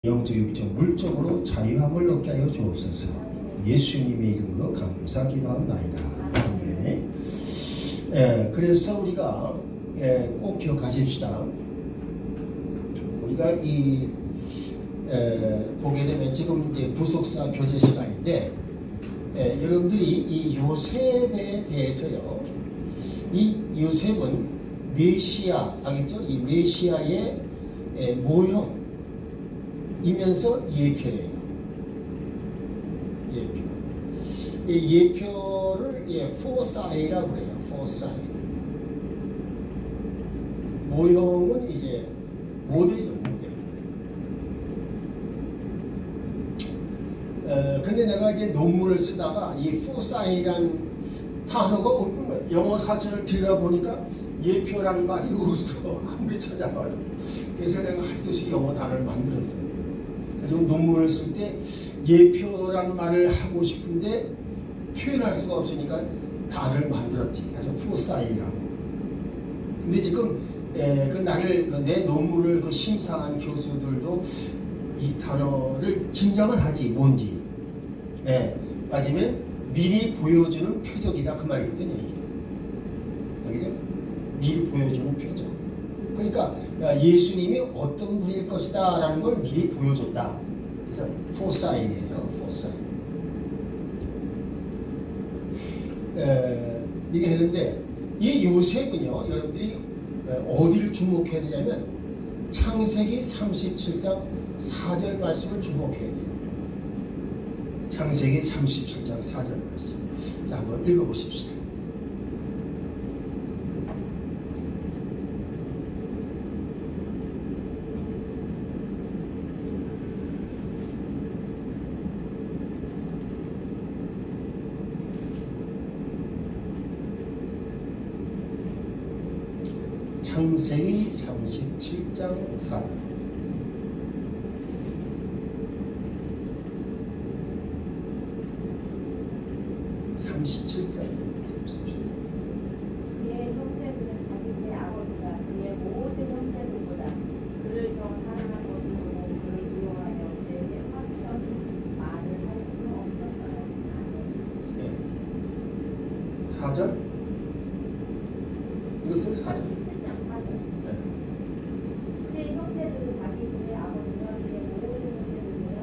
영적, 육적, 물적으로 자유함을 얻게 하여 주옵소서. 예수님의 이름으로 감사기도합나이다. 아멘. 그래서 우리가 꼭 기억하십시다. 우리가 보게 되면 지금 이제 부속사 교제 시간인데 여러분들이 이 요셉에 대해서요. 이 요셉은 메시아, 알겠죠? 이 메시아의 모형 이면서 예표예요. 예표. 이 예표를 포사이라고 그래요. 포사이. 모형은 이제 모델이죠. 모델. 근데 내가 이제 논문을 쓰다가 이 포사이란 단어가 영어 사전을 들여다보니까 예표라는 말이 없어. 아무리 찾아봐도. 그래서 내가 할 수 없이 영어 단어를 만들었어요. 그리고 논문을 쓸 때 예표라는 말을 하고 싶은데 표현할 수가 없으니까 단어를 만들었지. 그래서 포사이라고. 근데 지금 내 논문을 심사한 교수들도 이 단어를 짐작은 하지 뭔지. 맞으면 미리 보여주는 표적이다 그 말이거든요. 이게. 미리 보여주는 표적. 그러니까 예수님이 어떤 분일 것이다 라는 걸 미리 보여줬다. 그래서 포사인이에요. 포사인. 이게 했는데 이 요셉은요. 여러분들이 어디를 주목해야 되냐면 창세기 37장 4절 말씀을 주목해야 돼요. 창세기 37장 4절 말씀. 자, 한번 읽어보십시다. 창세기 37장 4. 그의 형제들은 자기 내 아버지가 그의 모든 형제들보다 그를 더 사랑한 것을 보고 그를 미워하여 그에게 확연 말을 할 수 없었더라. 4절? 이것은 4절. 37장 4절. 그의 형제들은 자기 내 아버지가 그의 모든 형제들보다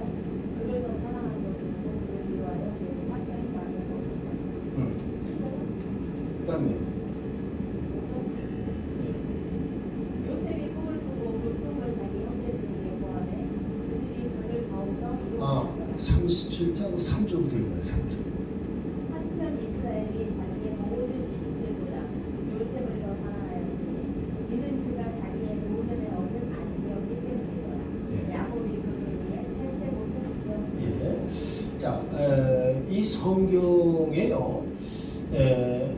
그를 더 사랑한 것을 보고 그를 미워하여 그에게 확연 말을 할 수 없었더라. 그 다음에 요셉이 꿈을 꾸고 그 꿈을 자기 형제들에게 보하매 그들이 그를 더욱더 미워하였더라. 37장 3절부터 읽어요. 3절. 한편 이스라엘이 자기의 모든 지식들보다 요셉을 더 사랑하였으니 이는 그가 자기의 노년에 얻은 안티옥이 때문이더라. 야곱이 그를 위해 첼세봇을 지었으니. 자, 이 성경에요.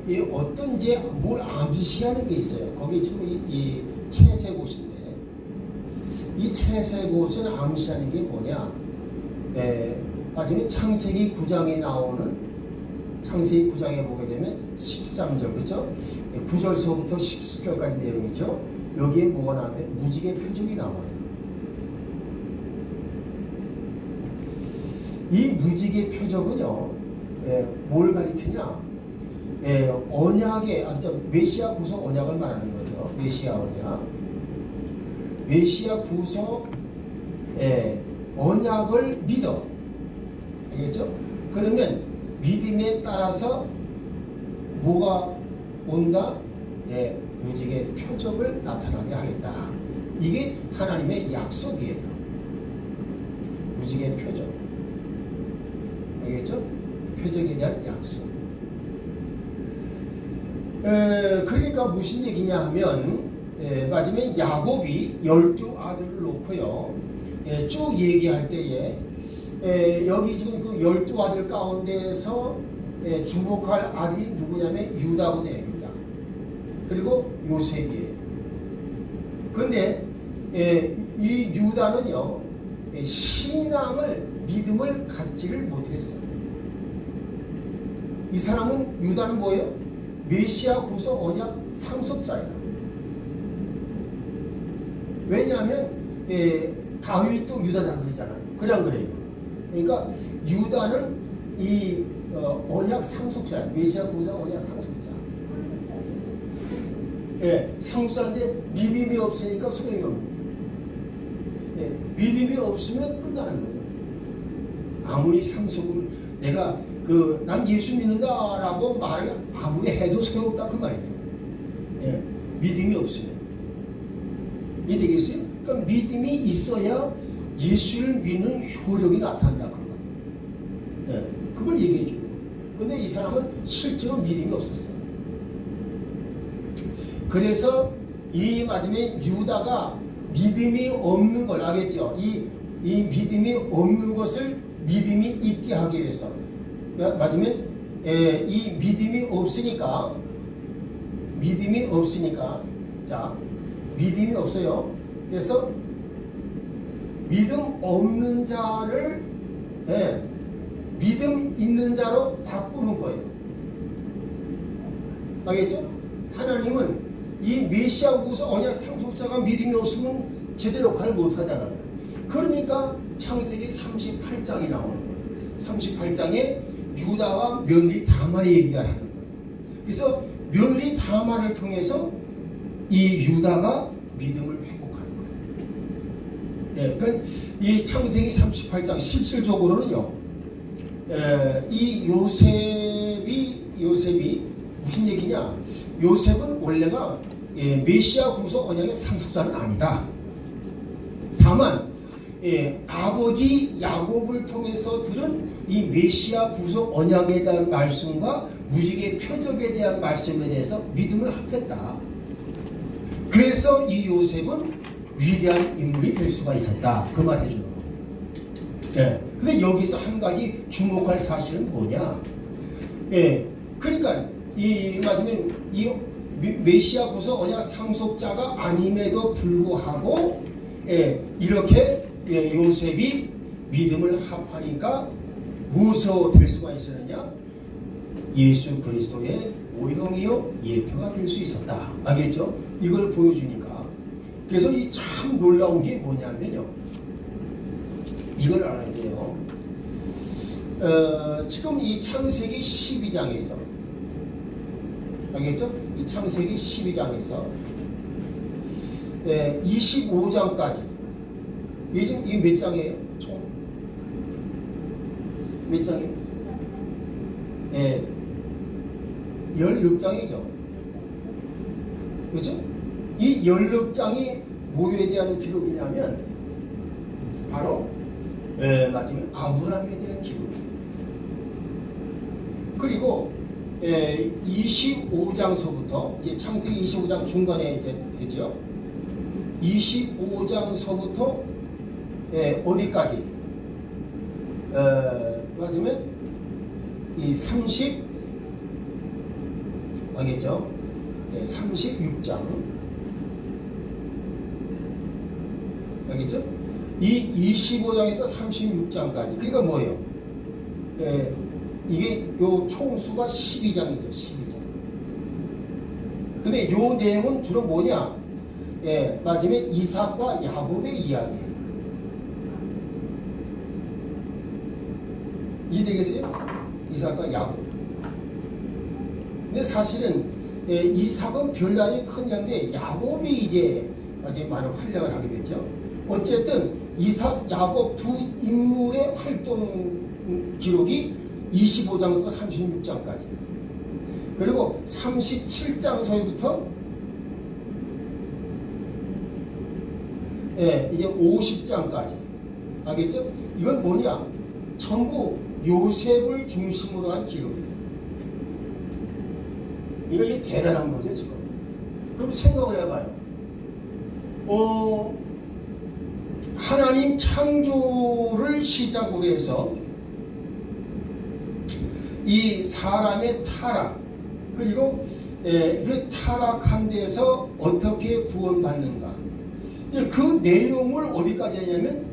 이 어떤 이제 뭘 암시하는 게 있어요. 거기 지금 이 채색옷인데 이 채색옷은 암시하는 게 뭐냐? 마지막에 창세기 9장에 나오는 창세기 9장에 보게 되면 13절 그렇죠? 9절서부터 10절까지 내용이죠. 여기에 뭐가 나오면 무지개 표적이 나와요. 이 무지개 표적은요, 뭘 가리키냐? 언약의, 메시아 구속 언약을 말하는 거죠. 메시아 언약. 메시아 구속 언약을 믿어. 알겠죠? 그러면 믿음에 따라서 뭐가 온다? 무지개 표적을 나타나게 하겠다. 이게 하나님의 약속이에요. 무지개 표적. 알겠죠? 표적에 대한 약속. 그러니까 무슨 얘기냐 하면 마지막에 야곱이 12아들을 놓고요. 쭉 얘기할 때에 여기 지금 그 12아들 가운데에서 주목할 아들이 누구냐면 유다거든요. 유다. 그리고 요셉이에요. 근데 이 유다는요. 신앙을 믿음을 갖지를 못했어요. 이 사람은 유다는 뭐예요? 메시아 구속 언약 상속자예요. 왜냐하면 다윗도 유다 자손이잖아요. 그냥 그래요. 그러니까 유다는 이 언약 상속자야. 메시아 보호자 언약 상속자. 예, 상속자인데 믿음이 없으니까 소용이 없는 거예요. 예, 믿음이 없으면 끝나는 거예요. 아무리 상속을 내가 난 예수 믿는다라고 말을 아무리 해도 소용없다 그 말이에요. 예, 믿음이 없으면. 이해되겠어요? 그러니까 믿음이 있어야 예수를 믿는 효력이 나타난다 그 말이에요. 예, 그걸 얘기해 주는 거예요. 근데 이 사람은 실제로 믿음이 없었어요. 그래서 이 마지막에 유다가 믿음이 없는 걸 알겠죠? 이 믿음이 없는 것을 믿음이 있게 하기 위해서 마지막에 이 믿음이 없으니까 자 믿음이 없어요. 그래서 믿음 없는 자를 믿음 있는 자로 바꾸는 거예요. 알겠죠? 하나님은 이 메시아 우서 언약 상속자가 믿음이 없으면 제대로 역할을 못 하잖아요. 그러니까 창세기 38장이 나오는 거예요. 38장에 유다와 며느리 다말의 얘기가 하는 거예요. 그래서 며느리 다말을 통해서 이 유다가 믿음을 회복하는 거예요. 예, 그러니까 이 창세기 38장 실질적으로는요, 이 요셉이 무슨 얘기냐? 요셉은 원래가 메시아 구속 언약의 상속자는 아니다. 다만 아버지 야곱을 통해서 들은 이 메시아 구속 언약에 대한 말씀과 무지개 표적에 대한 말씀에 대해서 믿음을 합했다. 그래서 이 요셉은 위대한 인물이 될 수가 있었다. 그 말 해주는 거예요. 근데 여기서 한 가지 주목할 사실은 뭐냐? 그러니까 이 맞으면 이 메시아 구속 언약 상속자가 아님에도 불구하고 이렇게 요셉이 믿음을 합하니까 무엇으로 될 수가 있었느냐? 예수 그리스도의 모형이요 예표가 될 수 있었다. 알겠죠? 이걸 보여주니까. 그래서 이 참 놀라운 게 뭐냐면요, 이걸 알아야 돼요. 지금 이 창세기 12장에서 알겠죠? 이 창세기 12장에서 25장까지 이게 지금 이 몇 장이에요? 총 몇 장이에요? 16장이죠. 그렇죠? 이 16장이 뭐에 대한 기록이냐면 바로 맞으면 아브라함에 대한 기록이에요. 그리고 25장서부터 이제 창세기 25장 중간에 이제 되죠. 25장서부터 어디까지? 맞으면 이 30 알겠죠? 36장 알겠죠? 이 25장에서 36장까지 그러니까 뭐예요? 이게 요 총수가 12장이죠. 12장. 근데 요 내용은 주로 뭐냐? 마지막에 이삭과 야곱의 이야기예요. 이해되겠어요? 이삭과 야곱. 근데 사실은 이삭은 별난이 큰 양인데 야곱이 이제 많은 활약을 하게 됐죠. 어쨌든 이삭, 야곱 두 인물의 활동 기록이 25장부터 36장까지. 그리고 37장서부터 이제 50장까지. 알겠죠? 이건 뭐냐? 전부 요셉을 중심으로 한 기록이에요. 이게 대단한 거죠, 지금. 그럼 생각을 해봐요. 하나님 창조를 시작으로 해서 이 사람의 타락, 그리고 그 타락한 데서 어떻게 구원받는가. 그 내용을 어디까지 하냐면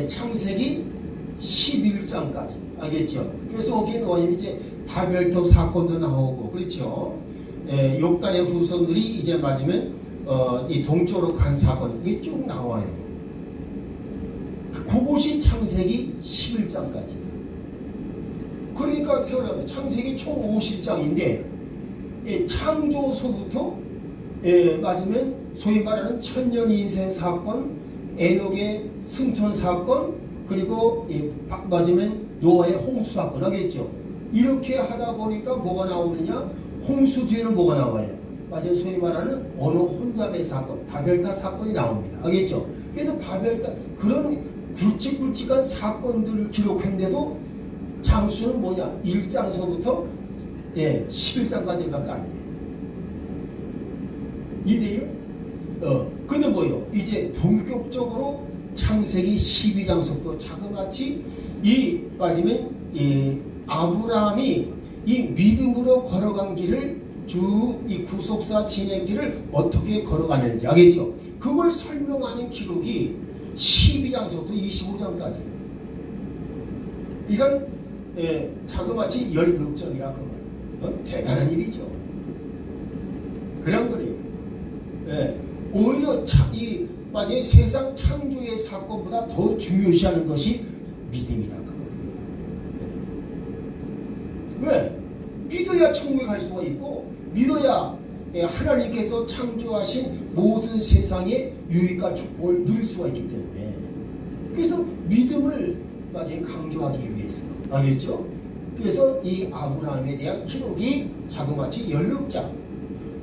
창세기 11장까지. 알겠죠? 그래서 거기에 뭐냐면 이제 바벨탑 사건도 나오고, 그렇죠? 욕단의 후손들이 이제 맞으면 이 동쪽으로 간 사건, 이게 쭉 나와요. 그것이 창세기 11장까지예요. 그러니까 세월하면 창세기 총 50장인데 창조서부터 맞으면 소위 말하는 천년 인생 사건, 에녹의 승천 사건, 그리고 맞으면 노아의 홍수 사건 하겠죠. 이렇게 하다 보니까 뭐가 나오느냐? 홍수 뒤에는 뭐가 나와요? 맞아요. 소위 말하는 언어 혼잡의 사건, 바벨탑 사건이 나옵니다. 알겠죠? 그래서 바벨탑 그런 굵직굵직한 사건들을 기록했는데도 장수는 뭐냐? 1장서부터 11장까지밖에 안 돼요. 이돼요? 근데 뭐요? 이제 본격적으로 창세기 12장서부터 자그마치 이 빠지면 이 아브라함이 이 믿음으로 걸어간 길을 쭉 이 구속사 진행길을 어떻게 걸어가는지 알겠죠? 그걸 설명하는 기록이 12장서부터 25장까지예요. 이건 자그마치 16장이라 그 말이에요. 대단한 일이죠. 그런 거예요. 오히려 이 맞아요. 세상 창조의 사건보다 더 중요시하는 것이 믿음이다. 왜? 믿어야 천국에 갈 수가 있고 믿어야 하나님께서 창조하신 모든 세상의 유익과 축복을 누릴 수가 있기 때문에 그래서 믿음을 맞아요. 강조하기 위해서 알겠죠? 그래서 이 아브라함에 대한 기록이 자그마치 16장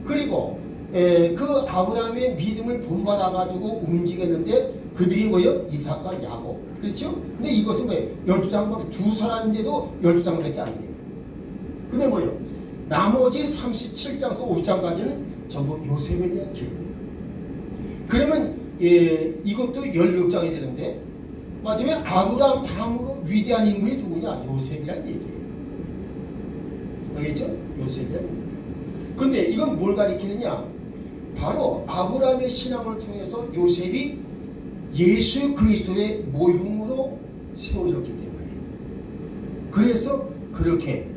그리고 그 아브라함의 믿음을 본받아 가지고 움직였는데 그들이 뭐예요? 이삭과 야곱 그렇죠? 근데 이것은 왜 12장밖에 두 사람인데도 12장밖에 안 돼요. 근데 뭐예요? 나머지 37장에서 50장까지는 전부 요셉에 대한 기록이에요. 그러면 이것도 16장이 되는데 맞으면 아브라함 다음으로 위대한 인물이 누구냐? 요셉이란 얘기예요. 알겠죠? 요셉이란 얘기예요. 근데 이건 뭘 가리키느냐? 바로 아브라함의 신앙을 통해서 요셉이 예수 그리스도의 모형으로 세워졌기 때문에 그래서 그렇게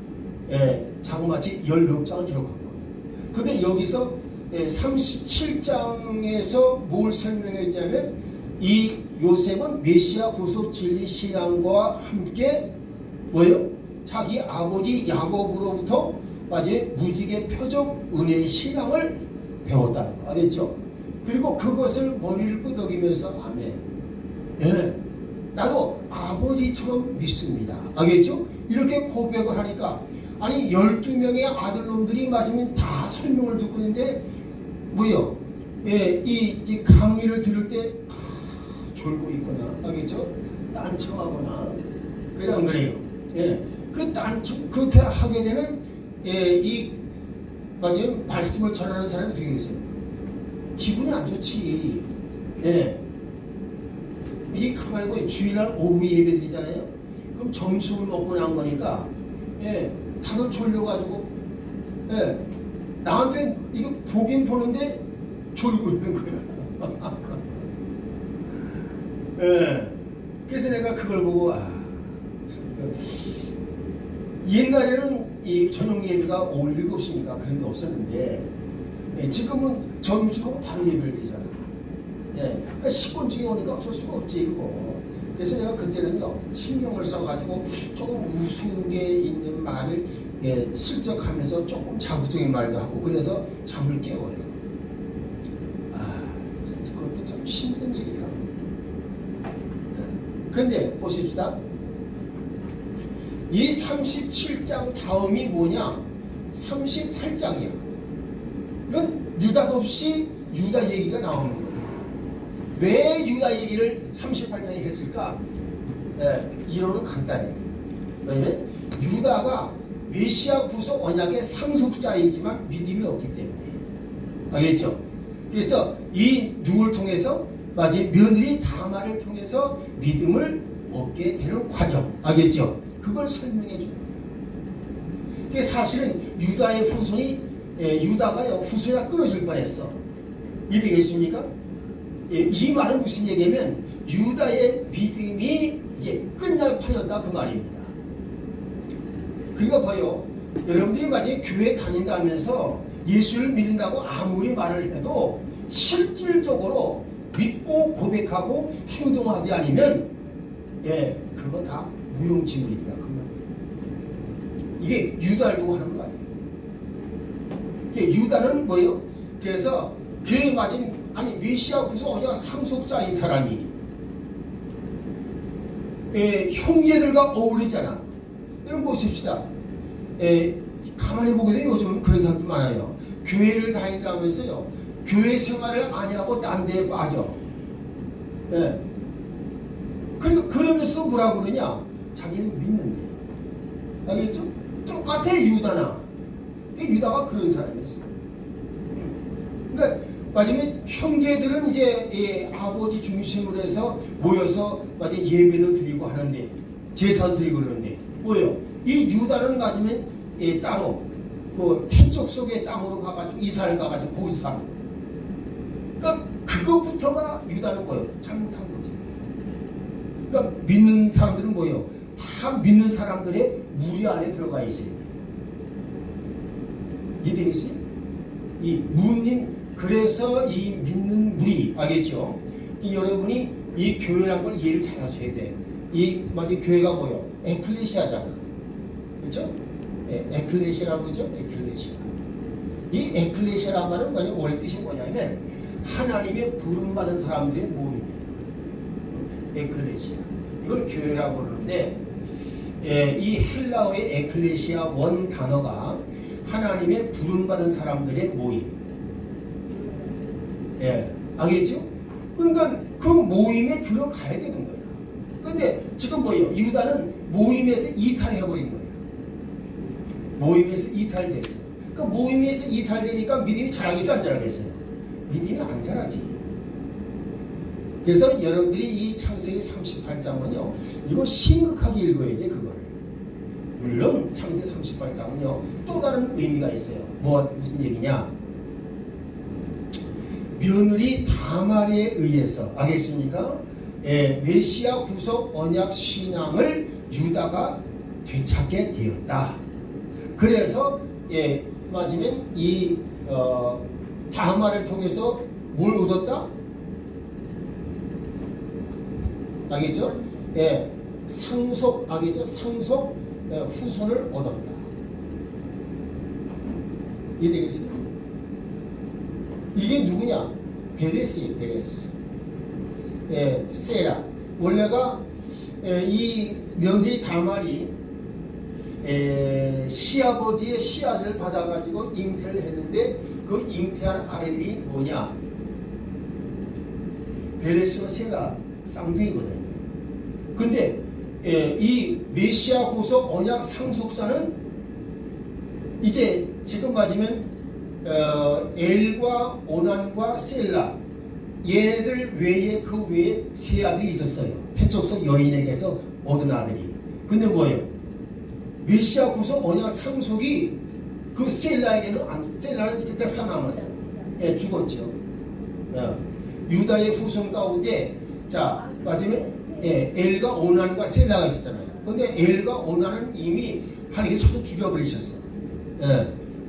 자그마치 16장을 기록한 거예요. 근데 여기서 37장에서 뭘 설명했냐면 이 요셉은 메시아 구속 진리 신앙과 함께 뭐예요? 자기 아버지 야곱으로부터 맞아요? 무지개 표적 은혜의 신앙을 배웠다는 거 알겠죠? 그리고 그것을 머리를 끄덕이면서 아멘. 나도 아버지처럼 믿습니다. 알겠죠? 이렇게 고백을 하니까 아니 12명의 아들놈들이 맞으면 다 설명을 듣고 있는데 뭐요? 이 강의를 들을 때 졸고 있거나 알겠죠? 딴청하거나 그래 안 그래요? 그 딴청 그렇게 하게 되면 이 맞아요? 말씀을 전하는 사람이 되게 있어요. 기분이 안 좋지. 이 가만히 보면 주일날 오후 예배 드리잖아요. 그럼 점심을 먹고 난 거니까 다들 졸려가지고 나한테 이거 보긴 보는데 졸고 있는 거야. 그래서 내가 그걸 보고 옛날에는 이 저녁 예배가 오후 7시니까 그런 게 없었는데 지금은 점심하고 바로 예배를 드리잖아. 그러니까 식곤증이 오니까 어쩔 수가 없지 이거. 그래서 내가 그때는요 신경을 써가지고 조금 우스개 있는 말을 슬쩍 하면서 조금 자극적인 말도 하고 그래서 잠을 깨워요. 그것도 참 힘든 일이야. 근데 보십시다. 이 37장 다음이 뭐냐? 38장이야. 이건 느닷없이 유다 얘기가 나오는 거예요. 왜 유다 얘기를 38장에 했을까? 이론은 간단해요. 왜냐면 유다가 메시아 구속 언약의 상속자이지만 믿음이 없기 때문에. 알겠죠? 그래서 이 누구를 통해서 며느리 다말을 통해서 믿음을 얻게 되는 과정. 알겠죠? 그걸 설명해 준 거예요. 그게 사실은 유다의 후손이 유다가요 후손이 끊어질 뻔했어. 이해되겠습니까? 이 말은 무슨 얘기냐면 유다의 믿음이 이제 끝날 판이었다 그 말입니다. 그러니까 봐요. 여러분들이 마치 교회 다닌다면서 예수를 믿는다고 아무리 말을 해도 실질적으로 믿고 고백하고 행동하지 않으면 예, 그거 다 무용지물이다. 그 말. 이게 유다를 두고 하는 거 아니에요. 이게 유다는 뭐예요? 그래서 그에 맞은 아니 메시아 구속 언약 상속자인 사람이 형제들과 어울리잖아. 여러분 보십시다. 가만히 보게 되면 요즘 그런 사람들 많아요. 교회를 다닌다 하면서요. 교회 생활을 안 하고 딴 데에 빠져. 네. 그리고 그러면서 뭐라고 그러냐? 자기는 믿는데. 알겠죠? 똑같아 유다나. 유다가 그런 사람이었어. 그러니까 마지막에 형제들은 이제 아버지 중심으로 해서 모여서 마지막에 예배도 드리고 하는데 제사도 드리고 그러는데 뭐예요? 이 유다는 마지막에 따로 그 해쪽 속의 땅으로 가가지고 이사를 가가지고 거기서 사는 거예요. 그러니까 그것부터가 유다는 뭐예요? 잘못한 거지. 그러니까 믿는 사람들은 뭐예요? 다 믿는 사람들의 무리 안에 들어가 있어야 돼. 이해되겠어요? 이 무님 그래서 이 믿는 무리 알겠죠? 여러분이 이 교회란 걸 이해를 잘 하셔야 돼. 이 마치 교회가 뭐예요? 에클레시아잖아. 그렇죠? 에클레시아라고 그러죠? 에클레시아. 이 에클레시아란 말은 원래 뜻이 뭐냐면 하나님의 부름받은 사람들의 모임이에요. 에클레시아. 이걸 교회라고 그러는데 이 헬라어의 에클레시아 원 단어가 하나님의 부름받은 사람들의 모임. 알겠죠? 그러니까 그 모임에 들어가야 되는 거야. 근데 지금 뭐예요? 유다는 모임에서 이탈해버린 거예요. 모임에서 이탈됐어요. 그러니까 모임에서 이탈되니까 믿음이 자라겠어 안 자라겠어요? 믿음이 안 자라지. 그래서 여러분들이 이 창세기 38장은요 이거 심각하게 읽어야 돼. 그거를. 물론 창세기 38장은요 또 다른 의미가 있어요. 무슨 얘기냐? 며느리 다말에 의해서 알겠습니까? 메시아 구속 언약 신앙을 유다가 되찾게 되었다. 그래서 마지막에 이 다말을 통해서 뭘 얻었다? 알겠죠? 상속 알겠죠? 상속 후손을 얻었다. 이해되겠어요? 이게 누구냐? 베레스예요. 베레스. 세라. 원래가 이 며느리 다말이 시아버지의 씨앗을 받아가지고 잉태를 했는데 그 잉태한 아이들이 뭐냐? 베레스와 세라 쌍둥이거든요. 근데 이 메시아 구속 언약 상속자는 이제 지금 맞으면 엘과 오난과 셀라 얘네들 외에 그 외에 세 아들이 있었어요. 해족속 여인에게서 얻은 아들이. 근데 뭐예요? 메시아 구속 언약 상속이 그 셀라에게는 셀라는 그때 살아남았어. 죽었죠. 유다의 후손 가운데 자 마지막에 엘과 오난과 셀라가 있었잖아요. 근데 엘과 오난은 이미 하나님께 쳐서 죽여버리셨어.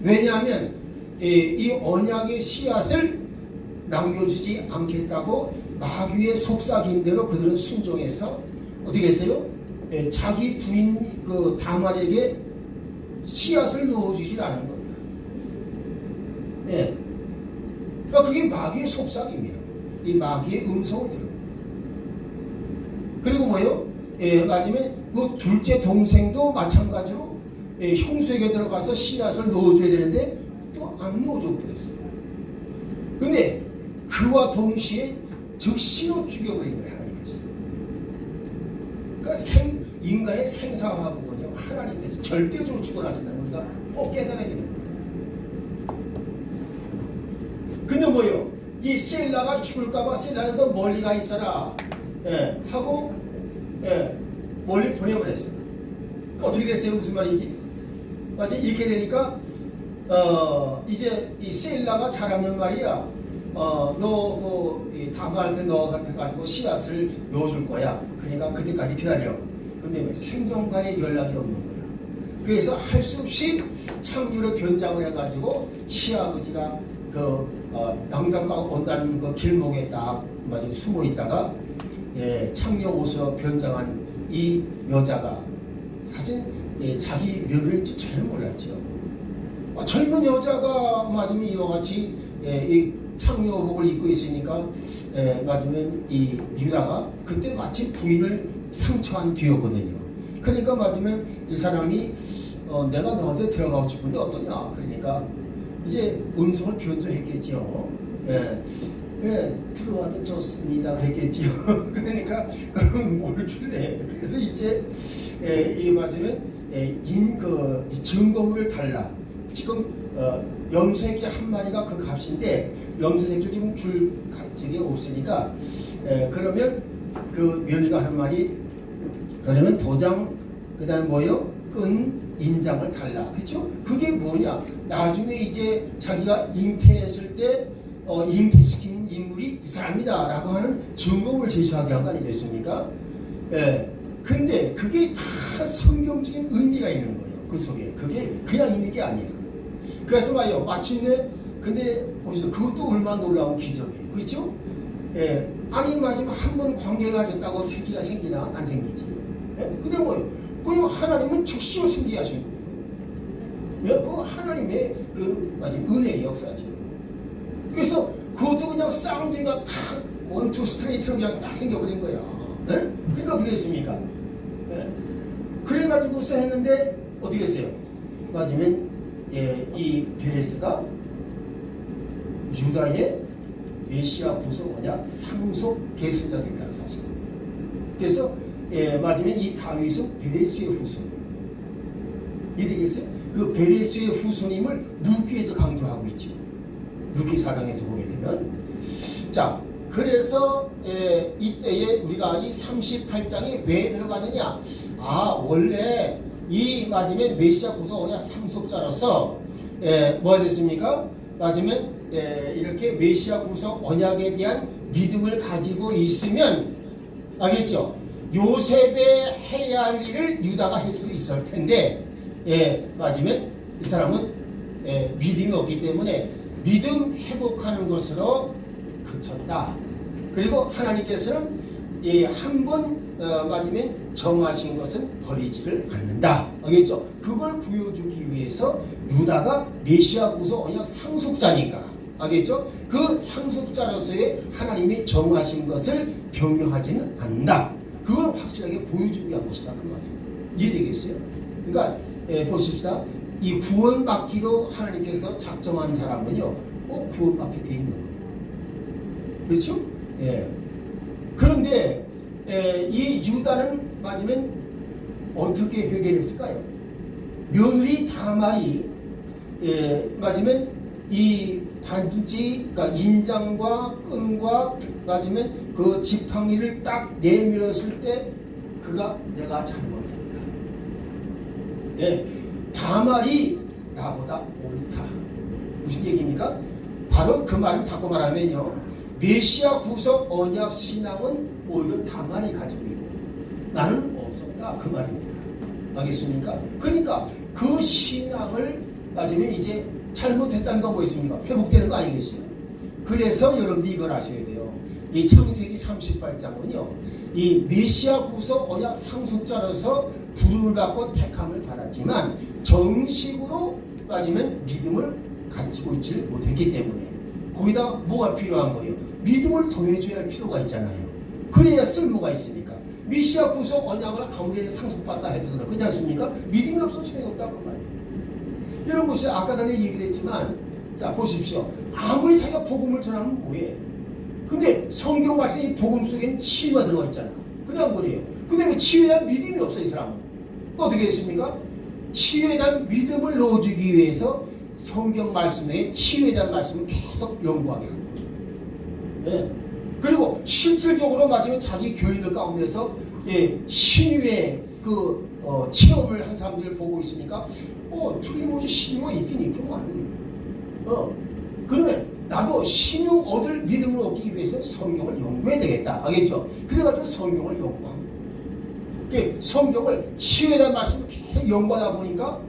왜냐하면 이 언약의 씨앗을 남겨주지 않겠다고 마귀의 속삭임대로 그들은 순종해서 어떻게 했어요? 자기 부인 그 다말에게 씨앗을 넣어주질 않은 거예요. 그러니까 그게 마귀의 속삭임이에요. 이 마귀의 음성을 들은 거예요. 그리고 뭐예요? 마지막에 그 둘째 동생도 마찬가지로 형수에게 들어가서 씨앗을 넣어줘야 되는데 또 안 넣어줘 버렸어요. 근데 그와 동시에 즉시로 죽여버린 거예요. 하나님께서. 그러니까 인간의 생사화복은요 하나님께서 절대적으로 죽어나신다는 우리가 꼭 깨달아야 되는 거예요. 근데 뭐예요? 이 셀라가 죽을까봐 셀라는 더 멀리 가 있어라 하고 멀리 보내버렸어요. 어떻게 됐어요? 무슨 말인지? 맞아? 이렇게 되니까 이제 이 셀라가 자라면 말이야 너 다말한테 너한테 가지고 씨앗을 넣어줄 거야. 그러니까 그때까지 기다려. 근데 왜 생존과의 연락이 없는 거야. 그래서 할 수 없이 창조로 변장을 해가지고 시아버지가 그 양당가가 온다는 그 길목에 딱 숨어 있다가 창녀 옷으로 변장한 이 여자가 사실 자기 며느리인 줄 전혀 몰랐죠. 젊은 여자가 맞으면 이와 같이 이 창녀복을 입고 있으니까 맞으면 이 유다가 그때 마치 부인을 상처한 뒤였거든요. 그러니까 맞으면 이 사람이 내가 너한테 들어가고 싶은데 어떠냐. 그러니까 이제 음성을 변조했겠지요. 들어와도 좋습니다. 그랬겠지요. 그러니까 그럼 뭘 줄래? 그래서 이제 이 맞으면 증거물을 달라. 지금 염소새끼 한 마리가 그 값인데 염소새끼 지금 줄 값이 없으니까 그러면 그 며느리가 하는 말이 그러면 도장 그다음 뭐요? 끈 인장을 달라. 그렇죠? 그게 뭐냐? 나중에 이제 자기가 잉태했을 때 잉태시킨 인물이 이 사람이다라고 하는 증거를 제시하게 한 거 아니겠습니까? 근데 그게 다 성경적인 의미가 있는 거예요. 그 속에. 그게 그냥 있는 게 아니야. 그래서 봐요. 마침내 근데 그것도 얼마나 놀라운 기적이에요. 그렇죠? 아니 마지막 한 번 관계가 가졌다고 새끼가 생기나? 안 생기지. 근데 뭐예요? 그 하나님은 즉시로 생기게 하신 거예요. 그 하나님의 그 마지막 은혜의 역사죠. 그래서 그것도 그냥 쌍둥이가 탁 원투 스트레이트로 그냥 딱 생겨버린 거야. 그러니까 어떻게 했습니까? 그래가지고서 했는데 어떻게 했어요? 맞으면 이 베레스가 유다의 메시아 후손 뭐냐? 상속 계승자 된다는 사실. 그래서 맞으면 이 다윗은 베레스의 후손이에요. 이해되겠어요? 그 베레스의 후손임을 루키에서 강조하고 있죠. 루키 4장에서 보게 되면 자 그래서 이때에 우리가 이 38장에 왜 들어가느냐? 원래 이 맞으면 메시아 후손 뭐냐? 상속자로서 뭐가 됐습니까? 맞으면 이렇게 메시아 후손 언약에 대한 믿음을 가지고 있으면 알겠죠? 요셉의 해야 할 일을 유다가 할 수 있을 텐데 맞으면 이 사람은 믿음이 없기 때문에 믿음 회복하는 것으로 그쳤다. 그리고 하나님께서는 한번 맞으면 정하신 것은 버리지를 않는다. 알겠죠? 그걸 보여주기 위해서 유다가 메시아 후손 언약 상속자니까. 알겠죠? 그 상속자로서의 하나님이 정하신 것을 변경하지는 않는다. 그걸 확실하게 보여주기 위한 것이다. 그 말이에요. 이해되겠어요? 그러니까 보십시다. 이 구원받기로 하나님께서 작정한 사람은요, 꼭 구원받게 돼 있는 거예요. 그렇죠? 그런데 이 유다는 맞으면 어떻게 해결했을까요? 며느리 다말이 맞으면 이 단지 그러니까 인장과 끈과 맞으면 그 지팡이를 딱 내밀었을 때 그가 내가 잘못했다. 다말이 나보다 옳다. 무슨 얘기입니까? 바로 그 말을 바꿔 말하면요. 메시아 구속 언약 신앙은 오히려 다말이 가지고 있고 나는 없었다. 그 말입니다. 알겠습니까? 그러니까 그 신앙을 맞으면 이제 잘못했다는 건 뭐 있습니까? 회복되는 거 아니겠어요? 그래서 여러분들이 이걸 아셔야 돼요. 이 창세기 38장은요. 이 메시아 구속 언약 상속자로서 부름을 받고 택함을 받았지만 정식으로 맞으면 믿음을 가지고 있지를 못했기 때문에 거기다 뭐가 필요한 거예요? 믿음을 더해줘야 할 필요가 있잖아요. 그래야 쓸모가 있으니까. 메시아 구속 언약을 아무리 상속받다 해도 그렇지 않습니까? 믿음이 없어서 소용없다 그 말이에요. 여러분 보세요. 아까 전에 얘기를 했지만 자 보십시오. 아무리 자기가 복음을 전하면 뭐해? 근데 성경 말씀이 복음 속에는 치유가 들어가 있잖아. 그래 안 그래요? 근데 왜 치유에 대한 믿음이 없어 이 사람은? 또 어떻게 했습니까? 치유에 대한 믿음을 넣어주기 위해서 성경 말씀에 치유에 대한 말씀을 계속 연구하게 합니다. 그리고 실질적으로 맞으면 자기 교인들 가운데서 신유의 그 체험을 한 사람들을 보고 있으니까 틀림없이 신유가 있긴 있구만. 그러면 나도 신유 얻을 믿음을 얻기 위해서 성경을 연구해야 되겠다. 알겠죠? 그래가지고 성경을 연구합니다. 성경을 치유에 대한 말씀을 계속 연구하다 보니까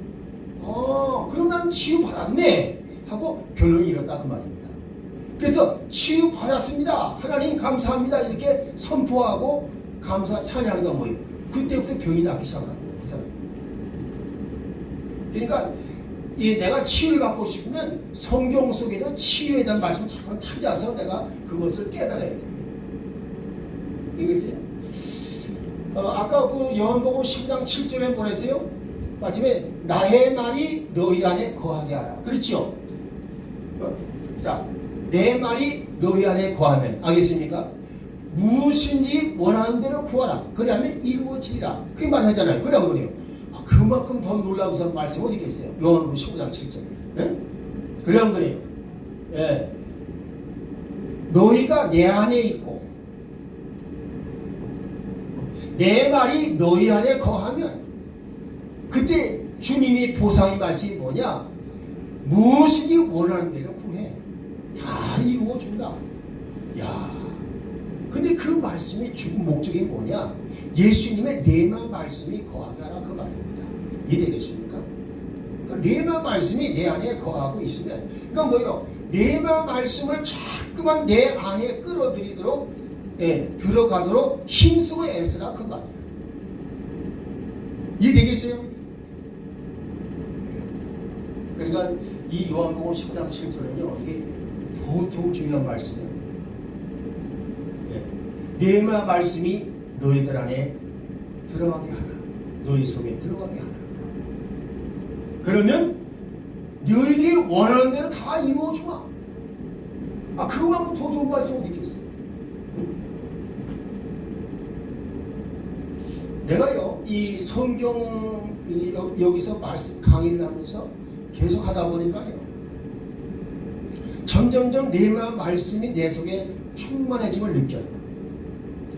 그럼 난 치유 받았네 하고 결론이 이렇다 그 말입니다. 그래서 치유받았습니다. 하나님 감사합니다. 이렇게 선포하고 감사 찬양가 뭐예요? 그때부터 병이 낫기 시작합니다. 그러니까 내가 치유를 받고 싶으면 성경 속에서 치유에 대한 말씀을 잠깐 찾아서 내가 그것을 깨달아야 돼요. 이거세요? 아까 그 요한복음 10장 7절에 보냈어요. 마침에 나의 말이 너희 안에 거하게 하라. 그렇죠? 자, 내 말이 너희 안에 거하면 알겠습니까? 무엇인지 원하는 대로 구하라. 그러면 이루어지리라. 그렇게 말하잖아요. 그래 안 그래요? 그만큼 더 놀라운 말씀이 어디 계세요? 요한복음 15장 7절에. 예? 그래 안 그래요? 예. 너희가 내 안에 있고 내 말이 너희 안에 거하면 그때 주님이 보상의 말씀이 뭐냐? 무엇이니 원하는 대로 구해. 다 이루어준다. 야, 근데 그 말씀의 목적이 뭐냐? 예수님의 레마 말씀이 거하게 하라 그 말입니다. 이해되겠습니까? 그러니까 레마 말씀이 내 안에 거하고 있으면, 그러니까 뭐예요? 레마 말씀을 자꾸만 내 안에 끌어들이도록, 들어가도록 힘쓰고 애쓰라 그 말이에요. 이해되겠어요? 그러니까 이 요한복음 10장 7절은요, 이게 보통 중요한 말씀이에요. 레마 말씀이 너희들 안에 들어가게 하라. 너희 속에 들어가게 하라. 그러면 너희들이 원하는 대로 다 이루어주마. 그거만큼 더 좋은 말씀 어디 있겠어요? 내가요, 이 성경 여기서 말씀 강의를 하면서 계속 하다 보니까요, 점점점 레마 말씀이 내 속에 충만해짐을 느껴요.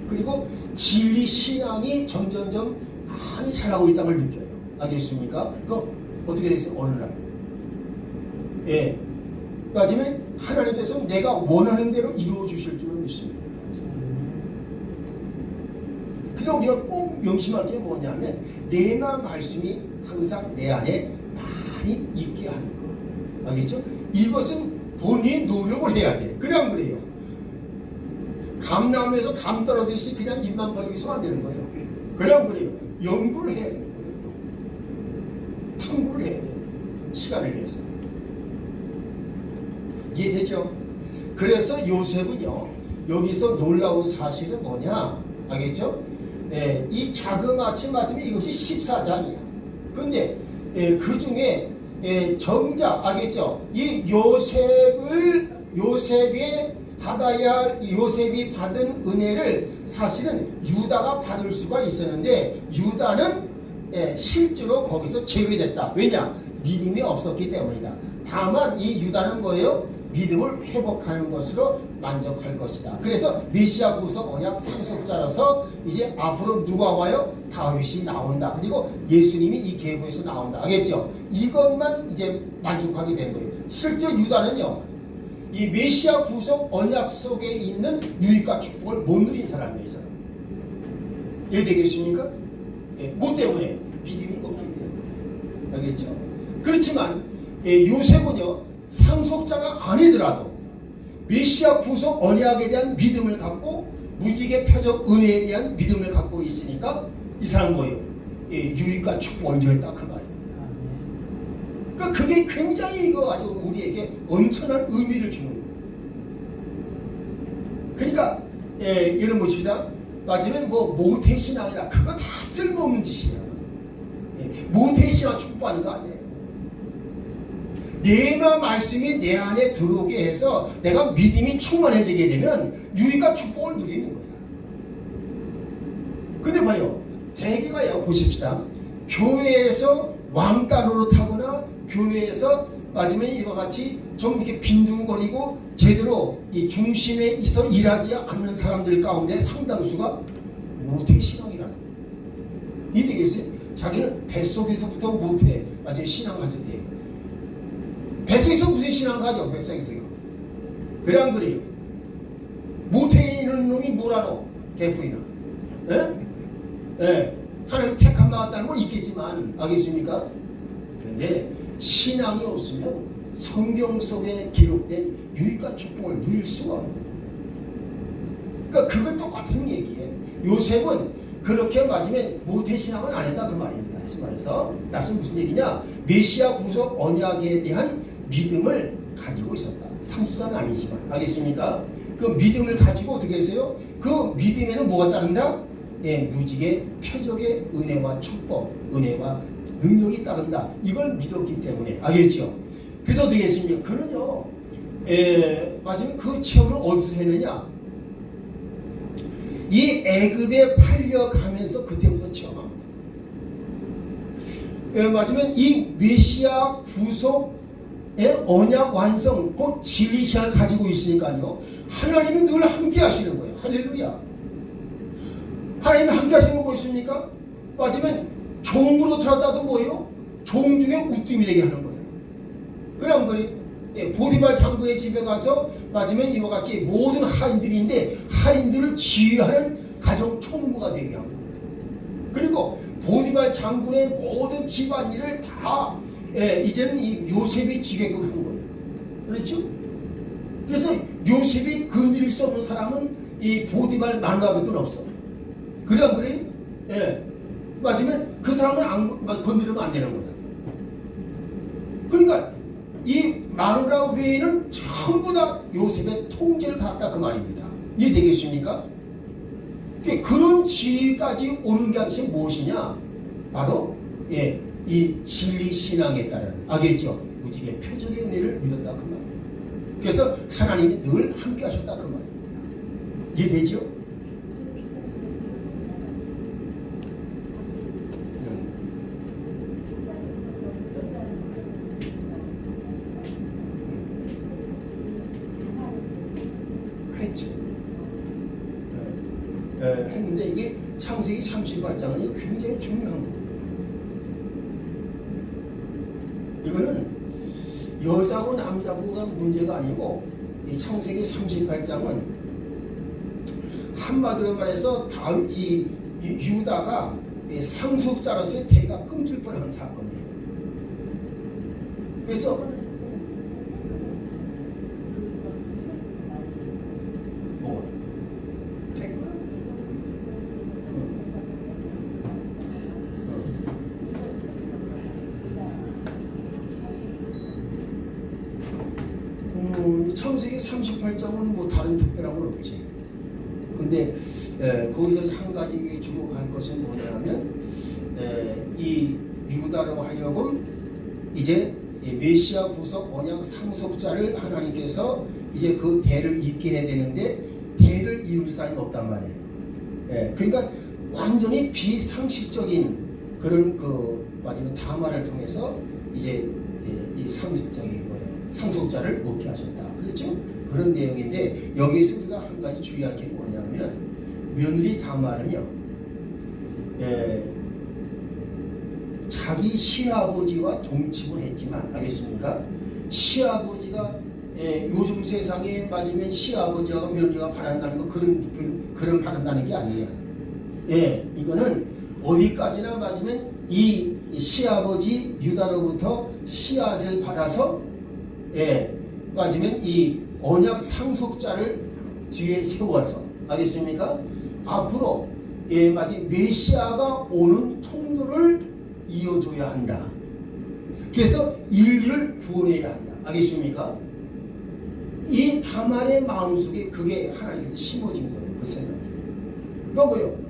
그리고 진리 신앙이 점점점 많이 자라고 있다는 걸 느껴요. 알겠습니까? 그거 어떻게 됐어요? 어느 날. 마침에 하나님께서 내가 원하는 대로 이루어 주실 줄은 믿습니다. 그러니까 우리가 꼭 명심할 게 뭐냐면 레마 말씀이 항상 내 안에 많이 있게 하는 거. 알겠죠? 이것은 본인이 노력을 해야 돼. 그래 안 그래요? 감나무에서 감 떨어듯이 그냥 입만 벌리고 있으면 안 되는 거예요. 그래 안 그래요? 연구를 해야 되는 거예요. 탐구를 해야 돼요. 시간을 위해서. 이해되죠? 그래서 요셉은요, 여기서 놀라운 사실은 뭐냐? 알겠죠? 이 자그마치 맞으면 이것이 14장이야. 근데 그 중에 정작 알겠죠? 이 요셉이 받은 은혜를 사실은 유다가 받을 수가 있었는데 유다는 실제로 거기서 제외됐다. 왜냐? 믿음이 없었기 때문이다. 다만 이 유다는 뭐예요? 믿음을 회복하는 것으로 만족할 것이다. 그래서 메시아 구속 언약 상속자라서 이제 앞으로 누가 와요? 다윗이 나온다. 그리고 예수님이 이 계보에서 나온다. 알겠죠? 이것만 이제 만족하게 된 거예요. 실제 유다는요, 이 메시아 구속 언약 속에 있는 유익과 축복을 못 누린 사람이에요. 이 사람. 이해되겠습니까? 뭐 때문에? 믿음이 없기 때문에. 알겠죠? 그렇지만 요셉은요, 상속자가 아니더라도 메시아 구속 언약에 대한 믿음을 갖고 무지개 표적 은혜에 대한 믿음을 갖고 있으니까 이 사람은 뭐예요? 유익과 축복을 누렸다 그 말입니다. 그러니까 그게 굉장히 이거 아주 우리에게 엄청난 의미를 주는 거예요. 그러니까 이런 것입니다. 맞으면 뭐 모태신앙이라 그거 다 쓸모없는 짓이야. 모태신앙 축복하는 거 아니에요. 레마 말씀이 내 안에 들어오게 해서 내가 믿음이 충만해지게 되면 유익과 축복을 누리는 거야. 근데 봐요, 대개가요, 보십시다. 교회에서 왕따 노릇하거나 교회에서 맞으면 이와 같이 좀 이렇게 빈둥거리고 제대로 이 중심에 있어 일하지 않는 사람들 가운데 상당수가 모태신앙이라는 거예요. 이해되겠어요? 자기는 뱃속에서부터 모태, 맞아요, 신앙 가질 때. 뱃속에서 무슨 신앙 가져? 뱃속에서요. 그래 안 그래요? 모태에 있는 놈이 뭐라노? 개풀이나. 하나님 택함 나왔다는 거 있겠지만, 알겠습니까? 근데 신앙이 없으면 성경 속에 기록된 유익한 축복을 누릴 수가 없는 거예요. 그러니까 그걸 똑같은 얘기예요. 요셉은 그렇게 맞으면 모태신앙은 안 했다 그 말입니다. 다시 말해서 다시 무슨 얘기냐? 메시아 구속 언약에 대한 믿음을 가지고 있었다. 상수자는 아니지만 알겠습니까? 그 믿음을 가지고 어떻게 했어요? 그 믿음에는 뭐가 따른다? 예, 무지개 표적의 은혜와 축복, 은혜와 능력이 따른다. 이걸 믿었기 때문에 알겠죠? 그래서 어떻게 했습니까? 그는요, 맞으면 그 체험을 어디서 했느냐? 이 애굽에 팔려가면서 그때부터 체험합니다. 맞으면 이 메시아 구속의 언약 완성, 곧 진리 시간을 가지고 있으니까요. 하나님이 늘 함께 하시는 거예요. 할렐루야. 하나님이 함께 하시는 거 뭐 있습니까? 맞으면 종으로 들었다도 뭐예요? 종 중에 우뜸이 되게 하는 거예요. 그럼 보디발 장군의 집에 가서 맞으면 이와 같이 모든 하인들인데 하인들을 지휘하는 가정 총무가 되게 한 거예요. 그리고 보디발 장군의 모든 집안일을 다 이제는 이 요셉이 지게끔 한 거예요. 그렇죠? 그래서 요셉이 건드릴 수 없는 사람은 이 보디발 마누라밖에 없어. 그래 안 그래? 예. 맞으면 그 사람은 건드리면 안 되는 거야. 그러니까 이 마누라 외에는 전부 다 요셉의 통제를 받았다 그 말입니다. 이해되겠습니까? 그런 지위까지 오는 게 아니시 무엇이냐? 바로 이 진리 신앙에 따른 알겠죠? 무지개 표적의 은혜를 믿었다 그 말이에요. 그래서 하나님이 늘 함께 하셨다 그 말입니다. 이해되죠? 했죠. 했는데 이게 창세기 38장은 굉장히 중요한 거예요. 이거는 여자고 남자고가 문제가 아니고 이 창세기 38장은 한마디로 말해서 이 유다가 상속자로서의 대가 끊길 뻔한 사건이에요. 그래서 창세기 38장은 뭐 다른 특별한 건 없지. 근데 거기서 한 가지 주목할 것은 뭐냐면 이 유다로 하여금 이제 메시아 구속 언약 상속자를 하나님께서 이제 그 대를 잇게 해야 되는데 대를 이을 사람이 없단 말이에요. 그러니까 완전히 비상식적인 그런 마지막 다말을 통해서 이제 이 상식적인 거예요. 상속자를 얻게 하셨다. 그렇죠? 그런 내용인데 여기서 우리가 한 가지 주의할 게 뭐냐면 며느리 다말은요 자기 시아버지와 동침을 했지만 알겠습니까? 시아버지가 요즘 세상에 맞으면 시아버지와 며느리가 바란다는 거 그런 바란다는 게 아니에요. 이거는 어디까지나 맞으면 이 시아버지 유다로부터 씨앗을 받아서 맞으면 이 언약 상속자를 뒤에 세워서 알겠습니까? 앞으로 맞으면 메시아가 오는 통로를 이어줘야 한다. 그래서 인류를 구원해야 한다. 알겠습니까? 이 다말의 마음속에 그게 하나님께서 심어진 거예요. 그 생각이. 그러니까 뭐예요?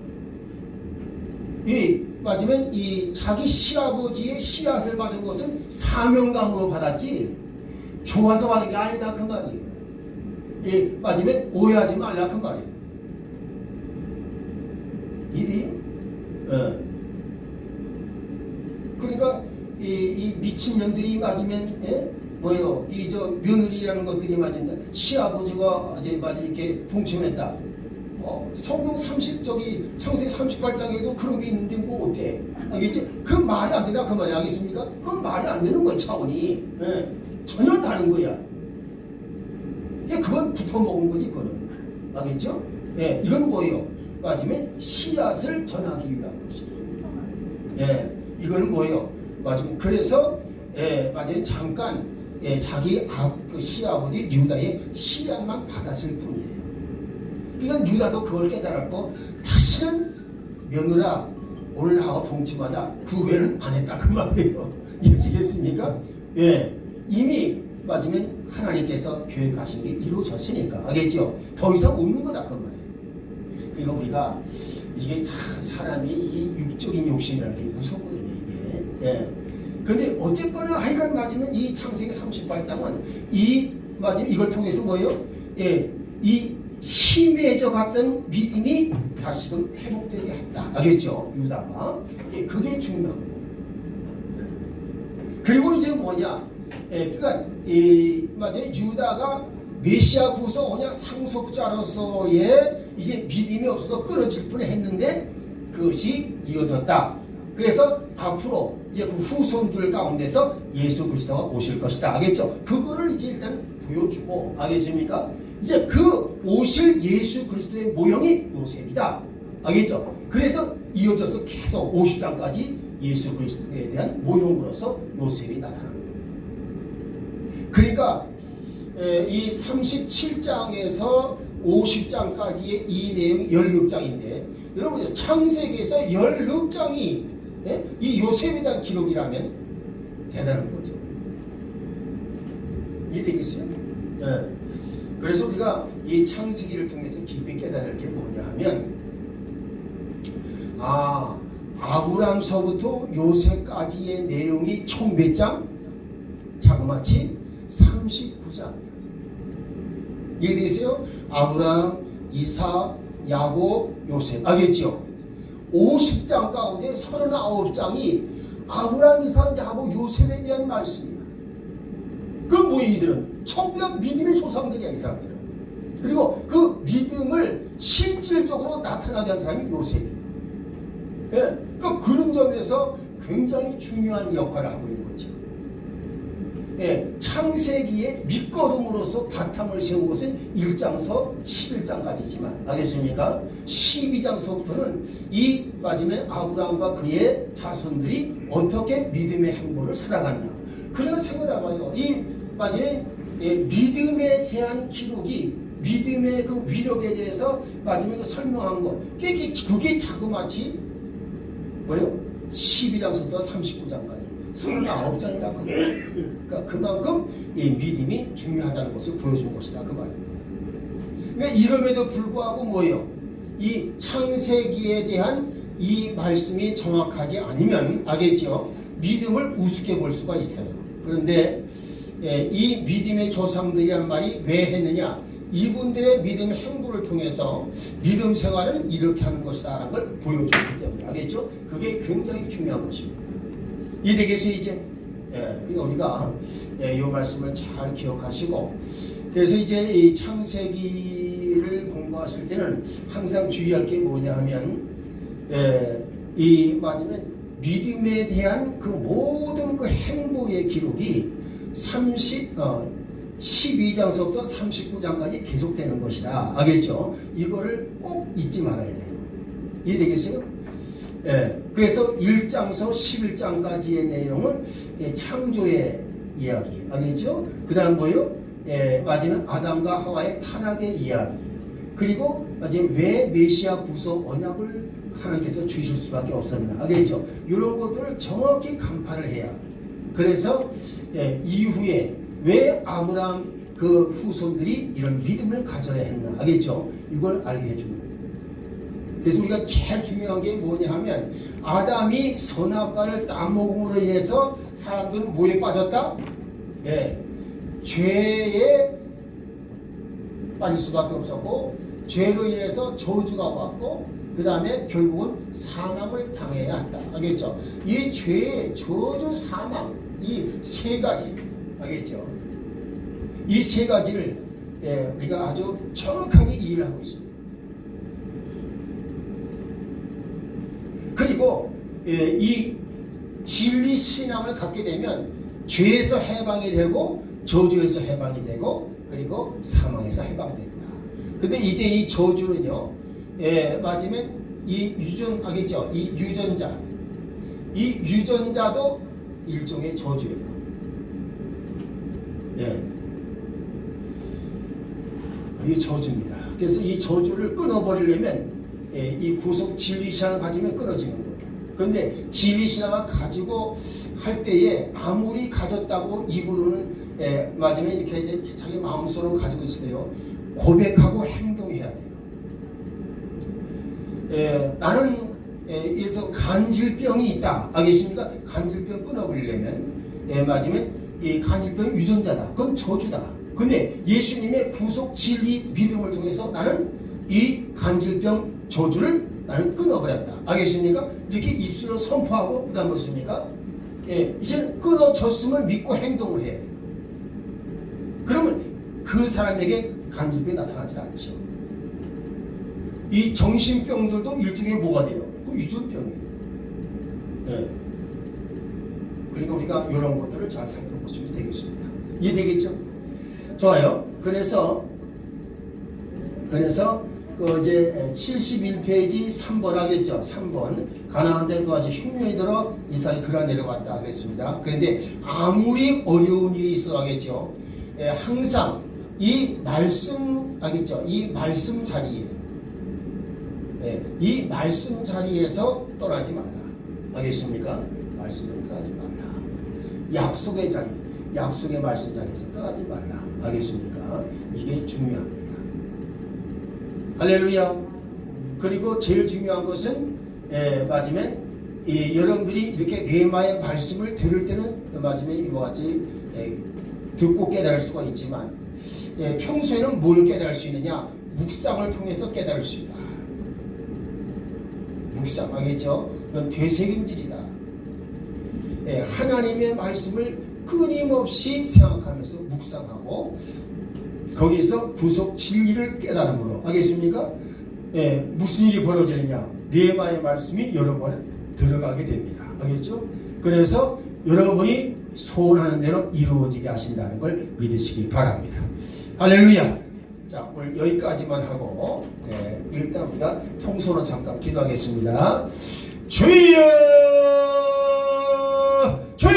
맞으면 이 자기 시아버지의 씨앗을 받은 것은 사명감으로 받았지 좋아서 받은 게 아니다 그 말이에요. 맞으면 오해하지 말라 그 말이에요. 이해돼요? 그러니까 이 미친년들이 맞으면 뭐예요? 이 며느리라는 것들이 맞은다. 시아버지가 이제 맞으면 이렇게 동침했다. 성경 창세기 38장에도 그런 게 있는데 뭐 어때? 알겠지? 그 말이 안 되다 그 말이 알겠습니까? 그건 말이 안 되는 거야 차원이. 전혀 다른 거야. 그건 붙어 먹은 거지 그거는. 알겠죠? 이건 뭐예요? 맞으면 씨앗을 전하기 위한 것이에요. 이거는 뭐예요? 맞으면 그래서 맞아요 잠깐 자기 그 시아버지 유다의 시약만 받았을 뿐이에요. 그러니까 유다도 그걸 깨달았고 다시는 며느라 오늘 나하고 동침하자 그 외는 안 했다 그 말이에요. 이해하시겠습니까? 예, 이미 맞으면 하나님께서 계획하신 게 이루어졌으니까 알겠죠? 더 이상 없는 거다 그 말이에요. 그러니까 우리가 이게 참 사람이 이 육적인 욕심이라는 게 무섭거든요 이게. 예. 근데 어쨌거나 하여간 맞으면 이 창세기 38장은 이 맞으면 이걸 통해서 뭐예요? 예, 이 힘해져 갔던 믿음이 다시금 회복되게 했다. 알겠죠? 유다가. 예, 그게 중요한 거예요. 그리고 이제 뭐냐? 예, 그러니까 이 맞아요. 유다가 메시아 구서 언약 상속자로서의 이제 믿음이 없어서 끊어질 뻔했는데 그것이 이어졌다. 그래서 앞으로 이제 그 후손들 가운데서 예수 그리스도가 오실 것이다. 알겠죠? 그거를 이제 일단 보여주고 알겠습니까? 이제 그 오실 예수 그리스도의 모형이 요셉이다. 알겠죠? 그래서 이어져서 계속 50장까지 예수 그리스도에 대한 모형으로서 요셉이 나타나는 거예요. 그러니까 이 37장에서 50장까지의 이 내용이 16장인데 여러분 창세기에서 16장이 이 요셉에 대한 기록이라면 대단한 거죠. 이해되겠어요? 네. 그래서 우리가 이 창세기를 통해서 깊이 깨달을 게 뭐냐 하면 아브람서부터 요셉까지의 내용이 총 몇 장? 자그마치 39장이에요. 이해되세요? 아브람, 이삭, 야곱, 요셉. 알겠죠? 50장 가운데 39장이 아브람, 이삭, 야곱, 요셉에 대한 말씀이야. 그럼 뭐야 이들은? 전부 다 믿음의 조상들이야 이 사람들은. 그리고 그 믿음을 실질적으로 나타나게 한 사람이 요셉이에요. 예, 그러니까 그런 점에서 굉장히 중요한 역할을 하고 있는 거죠. 예, 창세기의 밑거름으로서 바탕을 세운 것은 1장서 11장까지지만 알겠습니까? 12장서부터는 이 맞으면 아브라함과 그의 자손들이 어떻게 믿음의 행보를 살아갔나. 그런 생각해봐요. 이 맞으면 믿음에 대한 기록이 믿음의 그 위력에 대해서 맞으면 그 설명한 것 그게 자그마치 뭐요? 12장부터 39장까지 39장이라고 그러니까 그만큼 이 믿음이 중요하다는 것을 보여준 것이다 그 말입니다. 그러니까 이름에도 불구하고 뭐예요? 이 창세기에 대한 이 말씀이 정확하지 않으면 알겠죠? 믿음을 우습게 볼 수가 있어요. 그런데 이 믿음의 조상들이란 말이 왜 했느냐? 이분들의 믿음 행보를 통해서 믿음 생활을 이렇게 하는 것이다 라는 걸 보여주기 때문에 알겠죠? 그게 굉장히 중요한 것입니다. 이해되겠어요 이제? 그러니까 우리가 이 말씀을 잘 기억하시고 그래서 이제 이 창세기를 공부하실 때는 항상 주의할 게 뭐냐 하면 이 맞으면 믿음에 대한 그 모든 그 행보의 기록이 12장서부터 39장까지 계속되는 것이다. 알겠죠? 이거를 꼭 잊지 말아야 돼요. 이해되겠어요? 그래서 1장서 11장까지의 내용은 창조의 이야기. 알겠죠? 그 다음 뭐요? 마지막 아담과 하와의 타락의 이야기. 그리고 마지막 왜 메시아 구속 언약을 하나님께서 주실 수밖에 없었나. 알겠죠? 이런 것들을 정확히 간파를 해야. 그래서 이후에 왜 아브라함 그 후손들이 이런 믿음을 가져야 했나. 알겠죠? 이걸 알게 해주는 거예요. 그래서 우리가 제일 중요한 게 뭐냐 하면 아담이 선악과를 따먹음으로 인해서 사람들은 뭐에 빠졌다? 죄에 빠질 수밖에 없었고 죄로 인해서 저주가 왔고 그 다음에 결국은 사망을 당해야 한다. 알겠죠? 이 죄, 저주, 사망 이 세 가지 알겠죠? 이 세 가지를 우리가 아주 정확하게 이해를 하고 있습니다. 그리고 이 진리 신앙을 갖게 되면 죄에서 해방이 되고 저주에서 해방이 되고 그리고 사망에서 해방이 됩니다. 근데 이때 이 저주는요, 맞으면 이 유전 알겠죠? 이 유전자도 일종의 저주예요. 예. 이게 저주입니다. 그래서 이 저주를 끊어버리려면 이 구속 진리신앙을 가지면 끊어지는 거예요. 그런데 진리신앙을 가지고 할 때에 아무리 가졌다고 입으로는 맞으면 이렇게 이제 자기 마음속으로 가지고 있어요. 고백하고 행동해야 돼요. 나는 그래서 간질병이 있다. 알겠습니까? 간질병 끊어버리려면 맞으면 이 간질병 유전자다. 그건 저주다. 근데 예수님의 구속 진리 믿음을 통해서 나는 이 간질병 저주를 나는 끊어버렸다. 알겠습니까? 이렇게 입술로 선포하고 그 다음 무엇입니까? 이제는 끊어졌음을 믿고 행동을 해야 돼요. 그러면 그 사람에게 간질병이 나타나지 않죠. 이 정신병들도 일종의 뭐가 돼요? 그 유전병이에요. 그러니까 우리가 이런 것들을 잘 살펴보시면 되겠습니다. 이해되겠죠? 좋아요. 그래서 그 이제 71페이지 3번 하겠죠. 3번 가나안 땅에 아주 흉년이 들어 이삭이 그라 내려갔다 그랬습니다. 그런데 아무리 어려운 일이 있어 하겠죠. 항상 이 말씀 하겠죠. 이 말씀 자리에 이 말씀 자리에서 떠나지 말라. 알겠습니까? 말씀에서 떠나지 말라. 약속의 자리, 약속의 말씀 자리에서 떠나지 말라. 알겠습니까? 이게 중요합니다. 할렐루야. 그리고 제일 중요한 것은 맞으면 여러분들이 이렇게 레마의 말씀을 들을 때는 맞으면 이와 같이 듣고 깨달을 수가 있지만 평소에는 뭘 깨달을 수 있느냐? 묵상을 통해서 깨달을 수 있다. 묵상, 알겠죠? 그건 되새김질이다. 하나님의 말씀을 끊임없이 생각하면서 묵상하고 거기서 구속 진리를 깨달음으로, 알겠습니까? 무슨 일이 벌어지느냐? 레마의 말씀이 여러분에 들어가게 됩니다. 알겠죠? 그래서 여러분이 소원하는 대로 이루어지게 하신다는 걸 믿으시기 바랍니다. 할렐루야. 자, 오늘 여기까지만 하고 일단 우리가 통소로 잠깐 기도하겠습니다. 주여, 주여,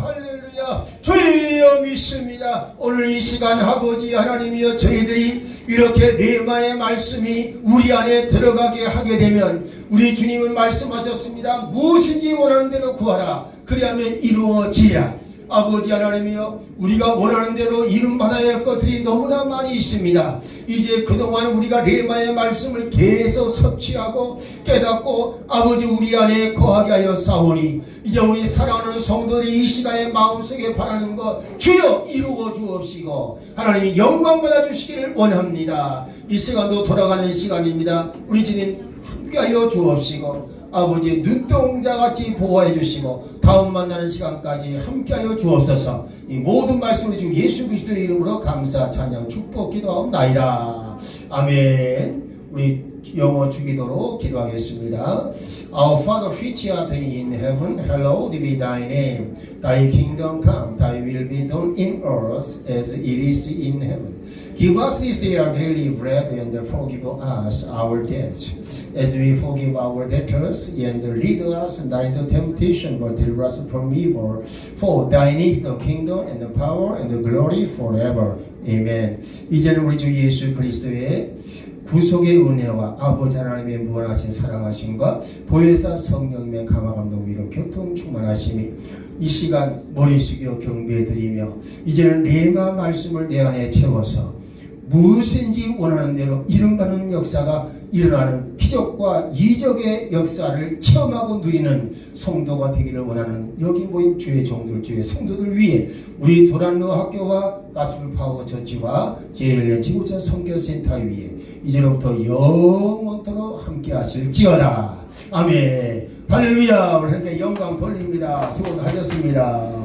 할렐루야, 주여 믿습니다. 오늘 이 시간 아버지 하나님이여, 저희들이 이렇게 레마의 말씀이 우리 안에 들어가게 하게 되면 우리 주님은 말씀하셨습니다. 무엇인지 원하는 대로 구하라. 그리하면 이루어지리라. 아버지 하나님이여, 우리가 원하는 대로 이름받아야 할 것들이 너무나 많이 있습니다. 이제 그동안 우리가 레마의 말씀을 계속 섭취하고 깨닫고 아버지 우리 안에 거하게 하여 싸우니 이제 우리 사랑하는 성도들이 이 시간에 마음속에 바라는 것 주여 이루어 주옵시고 하나님이 영광 받아 주시기를 원합니다. 이 시간도 돌아가는 시간입니다. 우리 주님 함께하여 주옵시고 아버지 눈동자같이 보호해 주시고 다음 만나는 시간까지 함께하여 주옵소서. 이 모든 말씀을 주 예수 그리스도의 이름으로 감사 찬양 축복 기도하옵나이다. 아멘. 우리 영어 주기도로 기도하겠습니다. Our Father which art in heaven, hallowed be thy name. Thy kingdom come, thy will be done in earth as it is in heaven. Give us this day our daily bread, and forgive us our debts, as we forgive our debtors, and lead us not into temptation, but deliver us from evil. For thine is the kingdom, and the power, and the glory forever. Amen. 이제는 우리 주 예수 그리스도의 구속의 은혜와 아버지 하나님의 무한하신 사랑하심과 보혜사 성령님의 감화감동 위로 교통 충만하심이 이 시간 머리 숙여 경배드리며 이제는 레마 말씀을 내 안에 채워서 무엇인지 원하는 대로 이름받는 역사가 일어나는 기적과 이적의 역사를 체험하고 누리는 성도가 되기를 원하는 여기 모인 주의 종들, 주의 성도들 위해 우리 도란로 학교와 가스불 파워 처치와 제1년 지구촌 선교센터 위에 이제로부터 영원토록 함께 하실지어다. 아멘. 할렐루야. 우리 하나님께 영광 돌립니다. 수고하셨습니다.